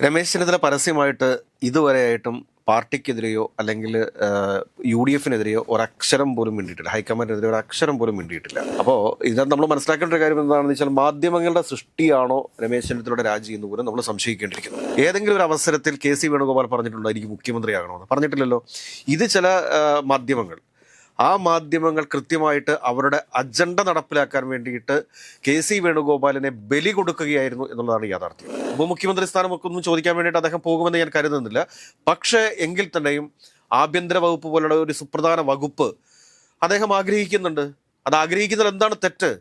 രമേശ് ചെന്നിത്തല പരസ്യമായിട്ട് ഇതുവരെയായിട്ടും പാർട്ടിക്കെതിരെയോ അല്ലെങ്കിൽ UDF-നെതിരെയോ ഒരക്ഷരം പോലും മിണ്ടിയിട്ടില്ല. ഹൈക്കമാൻഡിനെതിരെ ഒരക്ഷരം പോലും മിണ്ടിയിട്ടില്ല. അപ്പോൾ ഇത് നമ്മൾ മനസ്സിലാക്കേണ്ട ഒരു കാര്യം എന്താണെന്ന് വെച്ചാൽ മാധ്യമങ്ങളുടെ സൃഷ്ടിയാണോ രമേശ് ചെന്നിത്തലയുടെ രാജി എന്ന് പോലും നമ്മൾ സംശയിക്കേണ്ടിയിരിക്കുന്നു. ഏതെങ്കിലും ഒരു അവസരത്തിൽ KC വേണുഗോപാൽ പറഞ്ഞിട്ടുണ്ടോ എനിക്ക് മുഖ്യമന്ത്രിയാകണമെന്ന്? പറഞ്ഞിട്ടില്ലല്ലോ. ഇത് ചില മാധ്യമങ്ങൾ ആ മാധ്യമങ്ങൾ കൃത്യമായിട്ട് അവരുടെ അജണ്ട നടപ്പിലാക്കാൻ വേണ്ടിയിട്ട് KC വേണുഗോപാലിനെ ബലി കൊടുക്കുകയായിരുന്നു എന്നുള്ളതാണ് യാഥാർത്ഥ്യം. ഉപമുഖ്യമന്ത്രി സ്ഥാനമൊക്കെ ഒന്നും ചോദിക്കാൻ വേണ്ടിയിട്ട് അദ്ദേഹം പോകുമെന്ന് ഞാൻ കരുതുന്നില്ല. പക്ഷേ എങ്കിൽ തന്നെയും ആഭ്യന്തര വകുപ്പ് പോലുള്ള ഒരു സുപ്രധാന വകുപ്പ് അദ്ദേഹം ആഗ്രഹിക്കുന്നുണ്ട്. അത് ആഗ്രഹിക്കുന്നതിൽ എന്താണ് തെറ്റ്?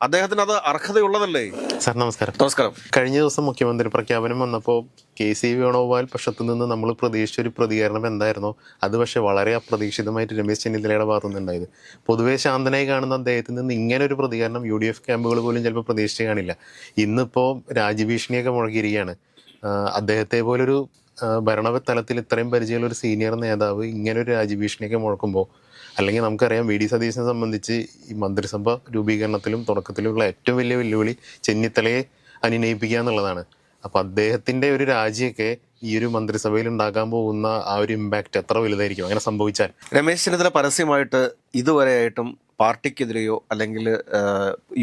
അദ്ദേഹത്തിന് അത് അർഹതയുള്ളതല്ലേ? സാർ നമസ്കാരം. നമസ്കാരം. കഴിഞ്ഞ ദിവസം മുഖ്യമന്ത്രി പ്രഖ്യാപനം വന്നപ്പോൾ KC വേണുഗോപാൽ പക്ഷത്തു നിന്ന് നമ്മൾ പ്രതീക്ഷിച്ചൊരു പ്രതികരണം എന്തായിരുന്നോ അത് പക്ഷേ വളരെ അപ്രതീക്ഷിതമായിട്ട് രമേശ് ചെന്നിത്തലയുടെ ഭാഗത്തു നിന്നുണ്ടായത്. പൊതുവെ ശാന്തനായി കാണുന്ന അദ്ദേഹത്തിൽ നിന്ന് ഇങ്ങനെ ഒരു പ്രതികരണം UDF ക്യാമ്പുകൾ പോലും ചിലപ്പോൾ പ്രതീക്ഷിച്ച് കാണില്ല. ഇന്നിപ്പോൾ രാജ്യഭീഷണിയൊക്കെ മുഴകിയിരിക്കുകയാണ്. അദ്ദേഹത്തെ പോലൊരു ഭരണതലത്തിൽ ഇത്രയും പരിചയമുള്ള ഒരു സീനിയർ നേതാവ് ഇങ്ങനൊരു രാജ്യഭീഷണിയൊക്കെ മുഴക്കുമ്പോൾ, അല്ലെങ്കിൽ നമുക്കറിയാം VD സതീശനെ സംബന്ധിച്ച് ഈ മന്ത്രിസഭ രൂപീകരണത്തിലും തുടക്കത്തിലുമുള്ള ഏറ്റവും വലിയ വെല്ലുവിളി ചെന്നിത്തലയെ അനുനയിപ്പിക്കുക എന്നുള്ളതാണ്. അപ്പം അദ്ദേഹത്തിൻ്റെ ഒരു രാജിയൊക്കെ ഈ ഒരു മന്ത്രിസഭയിൽ ഉണ്ടാക്കാൻ പോകുന്ന ആ ഒരു ഇമ്പാക്റ്റ് എത്ര വലുതായിരിക്കും അങ്ങനെ സംഭവിച്ചാൽ? രമേശ് ചെന്നിത്തല പരസ്യമായിട്ട് ഇതുവരെയായിട്ടും പാർട്ടിക്കെതിരെയോ അല്ലെങ്കിൽ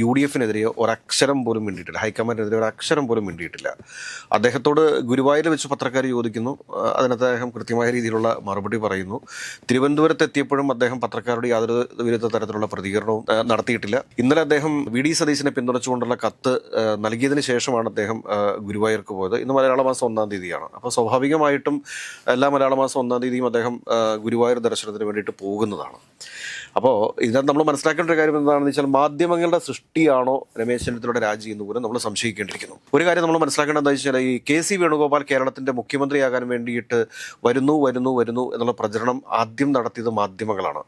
UDF-നെതിരെയോ ഒരക്ഷരം പോലും മിണ്ടിയിട്ടില്ല. ഹൈക്കമാൻഡിനെതിരെ ഒരക്ഷരം പോലും മിണ്ടിയിട്ടില്ല. അദ്ദേഹത്തോട് ഗുരുവായൂർ വെച്ച് പത്രക്കാർ ചോദിക്കുന്നു, അതിനകത്ത് അദ്ദേഹം കൃത്യമായ രീതിയിലുള്ള മറുപടി പറയുന്നു. തിരുവനന്തപുരത്ത് എത്തിയപ്പോഴും അദ്ദേഹം പത്രക്കാരോട് യാതൊരു വിരുദ്ധ തരത്തിലുള്ള പ്രതികരണവും നടത്തിയിട്ടില്ല. ഇന്നലെ അദ്ദേഹം VD സതീശനെ പിന്തുണച്ചുകൊണ്ടുള്ള കത്ത് നൽകിയതിന് ശേഷമാണ് അദ്ദേഹം ഗുരുവായൂർക്ക് പോയത്. ഇന്ന് മലയാള മാസം 1-ാം തീയതിയാണ്. അപ്പോൾ സ്വാഭാവികമായിട്ടും എല്ലാ മലയാള മാസം 1-ാം തീയതിയും അദ്ദേഹം ഗുരുവായൂർ ദർശനത്തിന് വേണ്ടിയിട്ട് പോകുന്നതാണ്. അപ്പോൾ ഇതിനകത്ത് നമ്മൾ മനസ്സിലാക്കേണ്ട ഒരു കാര്യം എന്താണെന്ന് വെച്ചാൽ മാധ്യമങ്ങളുടെ സൃഷ്ടിയാണോ രമേശ് ചെന്നിത്തലയുടെ രാജി എന്ന് പോലും നമ്മൾ സംശയിക്കേണ്ടിയിരിക്കുന്നു. ഒരു കാര്യം നമ്മൾ മനസ്സിലാക്കേണ്ടത് എന്താ വെച്ചാൽ ഈ KC വേണുഗോപാൽ കേരളത്തിന്റെ മുഖ്യമന്ത്രിയാകാൻ വേണ്ടിയിട്ട് വരുന്നു എന്നുള്ള പ്രചരണം ആദ്യം നടത്തിയത് മാധ്യമങ്ങളാണ്.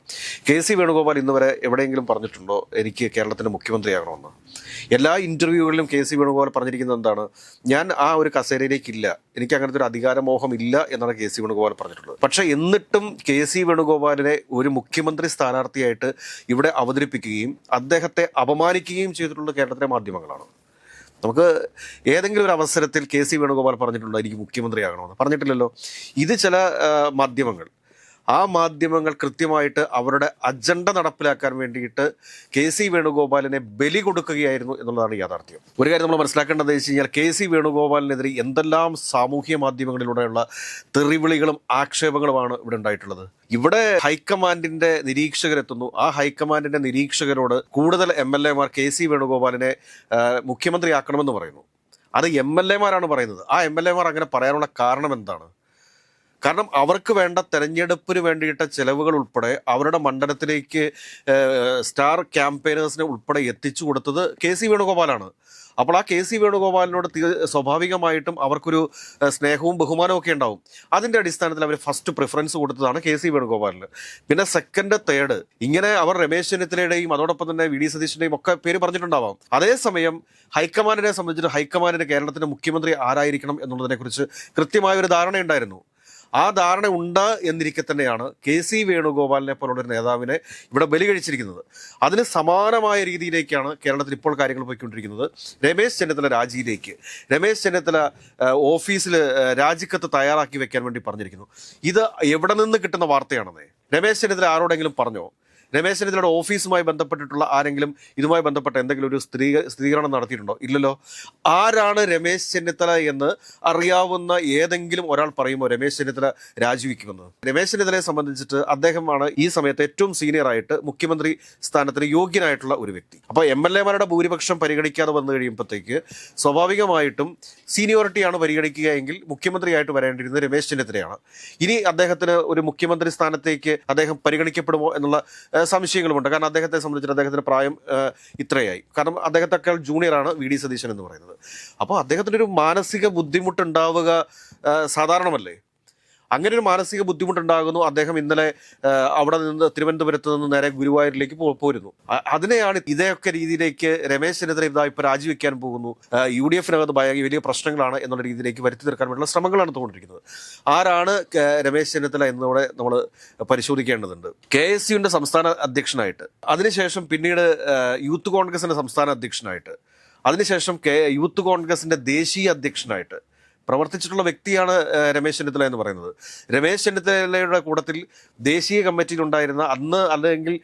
KC വേണുഗോപാൽ ഇന്ന് വരെ എവിടെയെങ്കിലും പറഞ്ഞിട്ടുണ്ടോ എനിക്ക് കേരളത്തിന്റെ മുഖ്യമന്ത്രിയാകണമെന്ന്? എല്ലാ ഇന്റർവ്യൂകളിലും KC വേണുഗോപാൽ പറഞ്ഞിരിക്കുന്നത് എന്താണ്? ഞാൻ ആ ഒരു കസേരയിലേക്കില്ല, എനിക്ക് അങ്ങനത്തെ ഒരു അധികാരമോഹം ഇല്ല എന്നാണ് KC വേണുഗോപാൽ പറഞ്ഞിട്ടുള്ളത്. പക്ഷേ എന്നിട്ടും KC വേണുഗോപാലിനെ ഒരു മുഖ്യമന്ത്രി സ്ഥാനാർത്ഥിയായിട്ട് ഇവിടെ അവതരിപ്പിക്കുകയും അദ്ദേഹത്തെ അപമാനിക്കുകയും ചെയ്തിട്ടുള്ള കേരളത്തിലെ മാധ്യമങ്ങളാണ്. നമുക്ക് ഏതെങ്കിലും ഒരു അവസരത്തിൽ KC വേണുഗോപാൽ പറഞ്ഞിട്ടുണ്ടോ എനിക്ക് മുഖ്യമന്ത്രിയാകണമെന്ന്? പറഞ്ഞിട്ടില്ലല്ലോ. ഇത് ചില മാധ്യമങ്ങൾ ആ മാധ്യമങ്ങൾ കൃത്യമായിട്ട് അവരുടെ അജണ്ട നടപ്പിലാക്കാൻ വേണ്ടിയിട്ട് KC വേണുഗോപാലിനെ ബലി കൊടുക്കുകയായിരുന്നു എന്നുള്ളതാണ് യാഥാർത്ഥ്യം. ഒരു കാര്യം നമ്മൾ മനസ്സിലാക്കേണ്ടത് വെച്ച് കഴിഞ്ഞാൽ KC വേണുഗോപാലിനെതിരെ എന്തെല്ലാം സാമൂഹ്യ മാധ്യമങ്ങളിലൂടെയുള്ള തെറിവിളികളും ആക്ഷേപങ്ങളുമാണ് ഇവിടെ ഉണ്ടായിട്ടുള്ളത്. ഇവിടെ ഹൈക്കമാൻഡിന്റെ നിരീക്ഷകരെത്തുന്നു. ആ ഹൈക്കമാൻഡിന്റെ നിരീക്ഷകരോട് കൂടുതൽ MLA-മാർ KC വേണുഗോപാലിനെ മുഖ്യമന്ത്രിയാക്കണമെന്ന് പറയുന്നു. അത് MLA-മാരാണ് പറയുന്നത്. ആ MLA-മാർ അങ്ങനെ പറയാനുള്ള കാരണം എന്താണ്? കാരണം അവർക്ക് വേണ്ട തെരഞ്ഞെടുപ്പിന് വേണ്ടിയിട്ട ചെലവുകൾ ഉൾപ്പെടെ അവരുടെ മണ്ഡലത്തിലേക്ക് സ്റ്റാർ ക്യാമ്പയിനേഴ്സിനെ ഉൾപ്പെടെ എത്തിച്ചു കൊടുത്തത് KC വേണുഗോപാലാണ്. അപ്പോൾ ആ KC വേണുഗോപാലിനോട് സ്വാഭാവികമായിട്ടും അവർക്കൊരു സ്നേഹവും ബഹുമാനവും ഒക്കെ ഉണ്ടാവും. അതിൻ്റെ അടിസ്ഥാനത്തിൽ അവർ ഫസ്റ്റ് പ്രിഫറൻസ് കൊടുത്തതാണ് KC വേണുഗോപാലിന്. പിന്നെ സെക്കൻഡ്, തേർഡ് ഇങ്ങനെ അവർ രമേശ് ചെന്നിത്തലയുടെയും അതോടൊപ്പം തന്നെ VD സതീശൻ്റെയും ഒക്കെ പേര് പറഞ്ഞിട്ടുണ്ടാവാം. അതേസമയം ഹൈക്കമാൻഡിനെ സംബന്ധിച്ചിട്ട് ഹൈക്കമാൻഡിന് കേരളത്തിൻ്റെ മുഖ്യമന്ത്രി ആരായിരിക്കണം എന്നുള്ളതിനെക്കുറിച്ച് കൃത്യമായ ഒരു ധാരണയുണ്ടായിരുന്നു. ആ ധാരണ ഉണ്ട് എന്നിരിക്കെ തന്നെയാണ് KC വേണുഗോപാലിനെ പോലുള്ള ഒരു നേതാവിനെ ഇവിടെ ബലി കഴിച്ചിരിക്കുന്നത്. അതിന് സമാനമായ രീതിയിലേക്കാണ് കേരളത്തിൽ ഇപ്പോൾ കാര്യങ്ങൾ പോയിക്കൊണ്ടിരിക്കുന്നത്. രമേശ് ചെന്നിത്തല രാജിയിലേക്ക്, രമേശ് ചെന്നിത്തല ഓഫീസിൽ രാജിക്കത്ത് തയ്യാറാക്കി വെക്കാൻ വേണ്ടി പറഞ്ഞിരിക്കുന്നു. ഇത് എവിടെ നിന്ന് കിട്ടുന്ന വാർത്തയാണെന്നേ? രമേശ് ചെന്നിത്തല ആരോടെങ്കിലും പറഞ്ഞോ? രമേശ് ചെന്നിത്തലയുടെ ഓഫീസുമായി ബന്ധപ്പെട്ടിട്ടുള്ള ആരെങ്കിലും ഇതുമായി ബന്ധപ്പെട്ട എന്തെങ്കിലും ഒരു സ്ഥിരീകരണം നടത്തിയിട്ടുണ്ടോ? ഇല്ലല്ലോ. ആരാണ് രമേശ് ചെന്നിത്തല എന്ന് അറിയാവുന്ന ഏതെങ്കിലും ഒരാൾ പറയുമ്പോൾ രമേശ് ചെന്നിത്തല രാജിവെക്കുമെന്ന്? രമേശ് ചെന്നിത്തലയെ സംബന്ധിച്ചിട്ട് അദ്ദേഹമാണ് ഈ സമയത്ത് ഏറ്റവും സീനിയറായിട്ട് മുഖ്യമന്ത്രി സ്ഥാനത്തിന് യോഗ്യനായിട്ടുള്ള ഒരു വ്യക്തി. അപ്പോൾ MLA-മാരുടെ ഭൂരിപക്ഷം പരിഗണിക്കാതെ വന്നു കഴിയുമ്പോഴത്തേക്ക് സ്വാഭാവികമായിട്ടും സീനിയോറിറ്റിയാണ് പരിഗണിക്കുക എങ്കിൽ മുഖ്യമന്ത്രിയായിട്ട് വരേണ്ടിയിരുന്നത് രമേശ് ചെന്നിത്തലയാണ്. ഇനി അദ്ദേഹത്തിന് ഒരു മുഖ്യമന്ത്രി സ്ഥാനത്തേക്ക് അദ്ദേഹം പരിഗണിക്കപ്പെടുമോ എന്നുള്ള സംശയങ്ങളുമുണ്ട്. കാരണം അദ്ദേഹത്തെ സംബന്ധിച്ചിട്ട് അദ്ദേഹത്തിൻ്റെ പ്രായം ഇത്രയായി. കാരണം അദ്ദേഹത്തെക്കാൾ ജൂനിയറാണ് VD സതീശൻ എന്ന് പറയുന്നത്. അപ്പോൾ അദ്ദേഹത്തിൻ്റെ ഒരു മാനസിക ബുദ്ധിമുട്ടുണ്ടാവുക സാധാരണമല്ലേ? അങ്ങനെ ഒരു മാനസിക ബുദ്ധിമുട്ടുണ്ടാകുന്നു. അദ്ദേഹം ഇന്നലെ അവിടെ നിന്ന് തിരുവനന്തപുരത്ത് നിന്ന് നേരെ ഗുരുവായൂരിലേക്ക് പോരുന്നു. അതിനെയാണ് ഇതേയൊക്കെ രീതിയിലേക്ക് രമേശ് ചെന്നിത്തല ഇതാ ഇപ്പോൾ രാജിവെക്കാൻ പോകുന്നു, UDF-നകത്ത് വലിയ പ്രശ്നങ്ങളാണ് എന്നുള്ള രീതിയിലേക്ക് വരുത്തി തീർക്കാൻ വേണ്ടിയുള്ള ശ്രമങ്ങളാണ് നടന്നുകൊണ്ടിരിക്കുന്നത്. ആരാണ് രമേശ് ചെന്നിത്തല എന്നതോടെ നമ്മൾ പരിശോധിക്കേണ്ടതുണ്ട്. KSUവിൻ്റെ സംസ്ഥാന അധ്യക്ഷനായിട്ട്, അതിനുശേഷം പിന്നീട് യൂത്ത് കോൺഗ്രസിൻ്റെ സംസ്ഥാന അധ്യക്ഷനായിട്ട്, അതിനുശേഷം യൂത്ത് കോൺഗ്രസിൻ്റെ ദേശീയ അധ്യക്ഷനായിട്ട്, പ്രവർത്തിച്ചിട്ടുള്ള വ്യക്തിയാണ് രമേശ് ചെന്നിത്തല എന്ന് പറയുന്നത്. രമേശ് ചെന്നിത്തലയുടെ കൂട്ടത്തിൽ ദേശീയ കമ്മിറ്റിയിലുണ്ടായിരുന്ന അന്ന് അല്ലെങ്കിൽ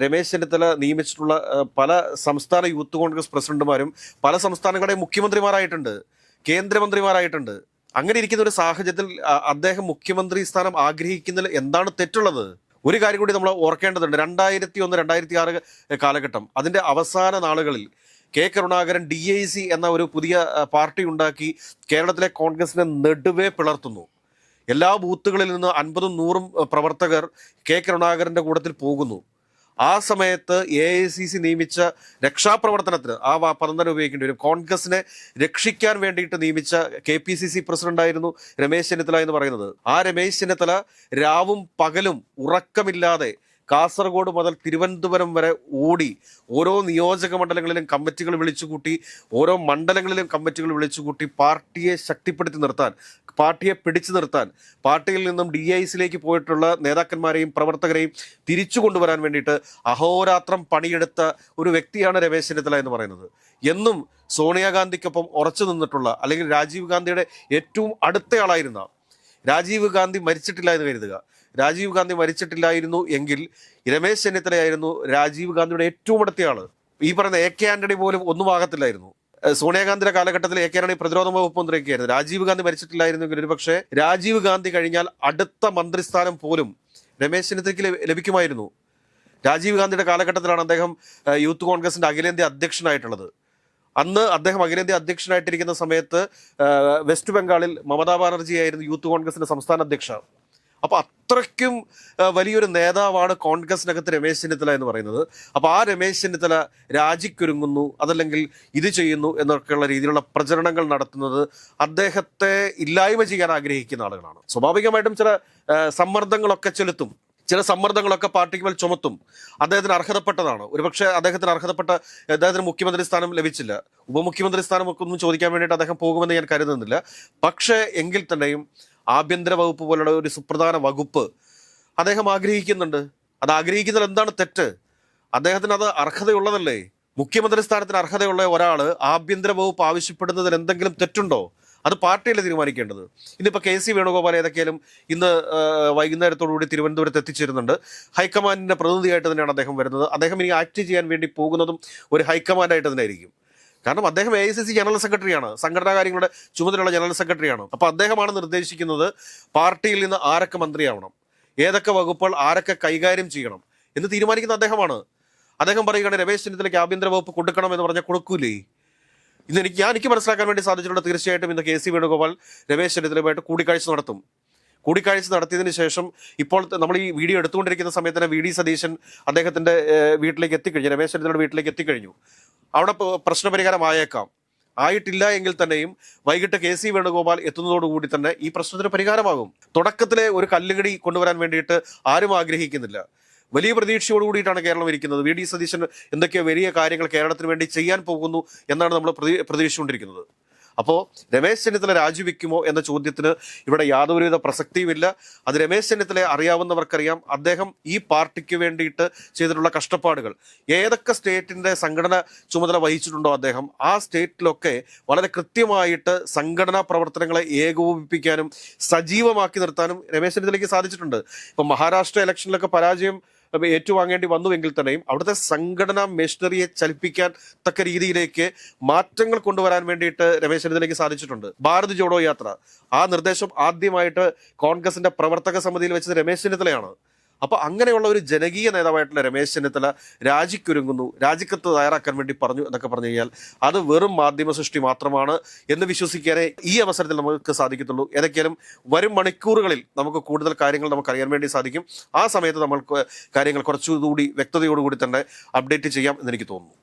രമേശ് ചെന്നിത്തല നിയമിച്ചിട്ടുള്ള പല സംസ്ഥാന യൂത്ത് കോൺഗ്രസ് പ്രസിഡന്റുമാരും പല സംസ്ഥാനങ്ങളുടെയും മുഖ്യമന്ത്രിമാരായിട്ടുണ്ട്, കേന്ദ്രമന്ത്രിമാരായിട്ടുണ്ട്. അങ്ങനെ ഇരിക്കുന്ന ഒരു സാഹചര്യത്തിൽ അദ്ദേഹം മുഖ്യമന്ത്രി സ്ഥാനം ആഗ്രഹിക്കുന്നതിൽ എന്താണ് തെറ്റുള്ളത്? ഒരു കാര്യം കൂടി നമ്മൾ ഓർക്കേണ്ടതുണ്ട്. 2001, 2006 കാലഘട്ടം, അതിൻ്റെ അവസാന നാളുകളിൽ കെ കരുണാകരൻ DIC എന്ന ഒരു പുതിയ പാർട്ടി ഉണ്ടാക്കി കേരളത്തിലെ കോൺഗ്രസിനെ നെടുവേ പിളർത്തുന്നു. എല്ലാ ബൂത്തുകളിൽ നിന്ന് 50ഉം 100ഉം പ്രവർത്തകർ കെ കരുണാകരൻ്റെ കൂട്ടത്തിൽ പോകുന്നു. ആ സമയത്ത് AICC നിയമിച്ച രക്ഷാപ്രവർത്തനത്തിന് ആ പദം തന്നെ ഉപയോഗിക്കേണ്ടി വരും. കോൺഗ്രസിനെ രക്ഷിക്കാൻ വേണ്ടിയിട്ട് നിയമിച്ച KPCC പ്രസിഡന്റായിരുന്നു രമേശ് ചെന്നിത്തല എന്ന് പറയുന്നത്. ആ രമേശ് ചെന്നിത്തല രാവും പകലും ഉറക്കമില്ലാതെ കാസർഗോഡ് മുതൽ തിരുവനന്തപുരം വരെ ഓടി ഓരോ നിയോജക മണ്ഡലങ്ങളിലും കമ്മിറ്റികൾ വിളിച്ചുകൂട്ടി, ഓരോ മണ്ഡലങ്ങളിലും കമ്മിറ്റികൾ വിളിച്ചുകൂട്ടി പാർട്ടിയെ ശക്തിപ്പെടുത്തി നിർത്താൻ, പാർട്ടിയെ പിടിച്ചു നിർത്താൻ, പാർട്ടിയിൽ നിന്നും DICയിലേക്ക് പോയിട്ടുള്ള നേതാക്കന്മാരെയും പ്രവർത്തകരെയും തിരിച്ചു കൊണ്ടുവരാൻ വേണ്ടിയിട്ട് അഹോരാത്രം പണിയെടുത്ത ഒരു വ്യക്തിയാണ് രമേശ് ചെന്നിത്തല എന്ന് പറയുന്നത്. എന്നും സോണിയാഗാന്ധിക്കൊപ്പം ഉറച്ചു നിന്നിട്ടുള്ള, അല്ലെങ്കിൽ രാജീവ് ഗാന്ധിയുടെ ഏറ്റവും അടുത്തയാളായിരുന്ന, രാജീവ് ഗാന്ധി മരിച്ചിട്ടില്ല എന്ന് കരുതുക, രാജീവ് ഗാന്ധി മരിച്ചിട്ടില്ലായിരുന്നു എങ്കിൽ രമേശ് ചെന്നിത്തലയായിരുന്നു രാജീവ് ഗാന്ധിയുടെ ഏറ്റവും അടുത്തയാള്. ഈ പറയുന്ന AK ആന്റണി പോലും ഒന്നും ആകത്തില്ലായിരുന്നു. സോണിയാഗാന്ധിയുടെ കാലഘട്ടത്തിൽ AK ആന്റണി പ്രതിരോധ വകുപ്പ് മന്ത്രിയൊക്കെയായിരുന്നു. രാജീവ് ഗാന്ധി മരിച്ചിട്ടില്ലായിരുന്നെങ്കിൽ ഒരു പക്ഷേ രാജീവ് ഗാന്ധി കഴിഞ്ഞാൽ അടുത്ത മന്ത്രിസ്ഥാനം പോലും രമേശ് ചെന്നിത്തലയ്ക്ക് ലഭിക്കുമായിരുന്നു. രാജീവ് ഗാന്ധിയുടെ കാലഘട്ടത്തിലാണ് അദ്ദേഹം യൂത്ത് കോൺഗ്രസിന്റെ അഖിലേന്ത്യാ അധ്യക്ഷനായിട്ടുള്ളത്. അന്ന് അദ്ദേഹം അഖിലേന്ത്യാ അധ്യക്ഷനായിട്ടിരിക്കുന്ന സമയത്ത് വെസ്റ്റ് ബംഗാളിൽ മമതാ ബാനർജി ആയിരുന്നു യൂത്ത് കോൺഗ്രസിന്റെ സംസ്ഥാന അധ്യക്ഷ. അപ്പൊ അത്രയ്ക്കും വലിയൊരു നേതാവാണ് കോൺഗ്രസിനകത്ത് രമേശ് ചെന്നിത്തല എന്ന് പറയുന്നത്. അപ്പൊ ആ രമേശ് ചെന്നിത്തല രാജിക്കൊരുങ്ങുന്നു, അതല്ലെങ്കിൽ ഇത് ചെയ്യുന്നു എന്നൊക്കെയുള്ള രീതിയിലുള്ള പ്രചരണങ്ങൾ നടത്തുന്നത് അദ്ദേഹത്തെ ഇല്ലായ്മ ചെയ്യാൻ ആഗ്രഹിക്കുന്ന ആളുകളാണ്. സ്വാഭാവികമായിട്ടും ചില സമ്മർദ്ദങ്ങളൊക്കെ ചെലുത്തും, ചില സമ്മർദ്ദങ്ങളൊക്കെ പാർട്ടിക്ക് മേൽ ചുമത്തും. അദ്ദേഹത്തിന് അർഹതപ്പെട്ടതാണ്. ഒരുപക്ഷെ അദ്ദേഹത്തിന് മുഖ്യമന്ത്രി സ്ഥാനം ലഭിച്ചില്ല, ഉപമുഖ്യമന്ത്രി സ്ഥാനം ഒക്കെ ഒന്നും ചോദിക്കാൻ വേണ്ടിയിട്ട് അദ്ദേഹം പോകുമെന്ന് ഞാൻ കരുതുന്നില്ല. പക്ഷേ എങ്കിൽ തന്നെയും ആഭ്യന്തര വകുപ്പ് പോലുള്ള ഒരു സുപ്രധാന വകുപ്പ് അദ്ദേഹം ആഗ്രഹിക്കുന്നുണ്ട്. അത് ആഗ്രഹിക്കുന്നതിൽ എന്താണ് തെറ്റ്? അദ്ദേഹത്തിന് അത് അർഹതയുള്ളതല്ലേ? മുഖ്യമന്ത്രി സ്ഥാനത്തിന് അർഹതയുള്ള ഒരാൾ ആഭ്യന്തര വകുപ്പ് ആവശ്യപ്പെടുന്നതിൽ എന്തെങ്കിലും തെറ്റുണ്ടോ? അത് പാർട്ടിയല്ലേ തീരുമാനിക്കേണ്ടത്. ഇന്നിപ്പോൾ KC വേണുഗോപാൽ ഏതൊക്കെയാലും ഇന്ന് വൈകുന്നേരത്തോടുകൂടി തിരുവനന്തപുരത്ത് എത്തിച്ചേരുന്നുണ്ട്. ഹൈക്കമാൻഡിന്റെ പ്രതിനിധിയായിട്ട് തന്നെയാണ് അദ്ദേഹം വരുന്നത്. അദ്ദേഹം ഇനി ആക്ട് ചെയ്യാൻ വേണ്ടി പോകുന്നതും ഒരു ഹൈക്കമാൻഡായിട്ട് തന്നെ ആയിരിക്കും. കാരണം അദ്ദേഹം AICC ജനറൽ സെക്രട്ടറിയാണ്, സംഘടനാ കാര്യങ്ങളുടെ ചുമതലയുള്ള ജനറൽ സെക്രട്ടറിയാണ്. അപ്പോൾ അദ്ദേഹമാണ് നിർദ്ദേശിക്കുന്നത് പാർട്ടിയിൽ നിന്ന് ആരൊക്കെ മന്ത്രിയാവണം, ഏതൊക്കെ വകുപ്പുകൾ ആരൊക്കെ കൈകാര്യം ചെയ്യണം എന്ന് തീരുമാനിക്കുന്ന അദ്ദേഹമാണ്. അദ്ദേഹം പറയുകയാണ് രമേശ് ചെന്നിത്തലയ്ക്ക് ആഭ്യന്തര വകുപ്പ് കൊടുക്കണം എന്ന് പറഞ്ഞാൽ കൊടുക്കൂലേ? ഇന്ന് എനിക്ക് മനസ്സിലാക്കാൻ വേണ്ടി സാധിച്ചിട്ടുണ്ട്, തീർച്ചയായിട്ടും ഇന്ന് KC വേണുഗോപാൽ രമേശ് ചെന്നിത്തലയുമായിട്ട് കൂടിക്കാഴ്ച നടത്തും. കൂടിക്കാഴ്ച നടത്തിയതിന് ശേഷം ഇപ്പോൾ നമ്മൾ ഈ വീഡിയോ എടുത്തുകൊണ്ടിരിക്കുന്ന സമയത്ത് തന്നെ VD സതീശൻ അദ്ദേഹത്തിന്റെ വീട്ടിലേക്ക് എത്തിക്കഴിഞ്ഞു, രമേശ് ചെന്നിത്തലയുടെ വീട്ടിലേക്ക് എത്തിക്കഴിഞ്ഞു. അവിടെ പ്രശ്നപരിഹാരമായേക്കാം. ആയിട്ടില്ല എങ്കിൽ തന്നെയും വൈകിട്ട് KC വേണുഗോപാൽ എത്തുന്നതോടുകൂടി തന്നെ ഈ പ്രശ്നത്തിന് പരിഹാരമാകും. തുടക്കത്തിലെ ഒരു കല്ലുകടി കൊണ്ടുവരാൻ വേണ്ടിയിട്ട് ആരും ആഗ്രഹിക്കുന്നില്ല. വലിയ പ്രതീക്ഷയോട് കൂടിയിട്ടാണ് കേരളം ഇരിക്കുന്നത്. VD സതീശൻ എന്തൊക്കെയോ വലിയ കാര്യങ്ങൾ കേരളത്തിന് വേണ്ടി ചെയ്യാൻ പോകുന്നു എന്നാണ് നമ്മൾ പ്രതീക്ഷിച്ചുകൊണ്ടിരിക്കുന്നത്. അപ്പോൾ രമേശ് ചെന്നിത്തല രാജിവെക്കുമോ എന്ന ചോദ്യത്തിന് ഇവിടെ യാതൊരുവിധ പ്രസക്തിയുമില്ല. അത് രമേശ് ചെന്നിത്തലയെ അറിയാവുന്നവർക്കറിയാം. അദ്ദേഹം ഈ പാർട്ടിക്ക് വേണ്ടിയിട്ട് ചെയ്തിട്ടുള്ള കഷ്ടപ്പാടുകൾ, ഏതൊക്കെ സ്റ്റേറ്റിന്റെ സംഘടന ചുമതല വഹിച്ചിട്ടുണ്ടോ അദ്ദേഹം, ആ സ്റ്റേറ്റിലൊക്കെ വളരെ കൃത്യമായിട്ട് സംഘടനാ പ്രവർത്തനങ്ങളെ ഏകോപിപ്പിക്കാനും സജീവമാക്കി നിർത്താനും രമേശ് ചെന്നിത്തലയ്ക്ക് സാധിച്ചിട്ടുണ്ട്. ഇപ്പം മഹാരാഷ്ട്ര ഇലക്ഷനിലൊക്കെ പരാജയം ഏറ്റുവാങ്ങേണ്ടി വന്നുവെങ്കിൽ തന്നെയും അവിടുത്തെ സംഘടനാ മെഷീനറിയെ ചലിപ്പിക്കാൻ തക്ക രീതിയിലേക്ക് മാറ്റങ്ങൾ കൊണ്ടുവരാൻ വേണ്ടിയിട്ട് രമേശ് ചെന്നിത്തലയ്ക്ക് സാധിച്ചിട്ടുണ്ട്. ഭാരത് ജോഡോ യാത്ര, ആ നിർദ്ദേശം ആദ്യമായിട്ട് കോൺഗ്രസിന്റെ പ്രവർത്തക സമിതിയിൽ വെച്ചത് രമേശ് ചെന്നിത്തലയാണ്. അപ്പൊ അങ്ങനെയുള്ള ഒരു ജനകീയ നേതാവായിട്ടുള്ള രമേശ് ചെന്നിത്തല രാജിക്കൊരുങ്ങുന്നു, രാജിക്കത്ത് തയ്യാറാക്കാൻ വേണ്ടി പറഞ്ഞു എന്നൊക്കെ പറഞ്ഞു കഴിഞ്ഞാൽ അത് വെറും മാധ്യമ സൃഷ്ടി മാത്രമാണ് എന്ന് വിശ്വസിക്കാനേ ഈ അവസരത്തിൽ നമുക്ക് സാധിക്കത്തുള്ളൂ. ഏതൊക്കെയാലും വരും മണിക്കൂറുകളിൽ നമുക്ക് കൂടുതൽ കാര്യങ്ങൾ നമുക്ക് അറിയാൻ വേണ്ടി സാധിക്കും. ആ സമയത്ത് നമ്മൾക്ക് കാര്യങ്ങൾ കുറച്ചുകൂടി വ്യക്തതയോടുകൂടി തന്നെ അപ്ഡേറ്റ് ചെയ്യാം എന്നെനിക്ക് തോന്നുന്നു.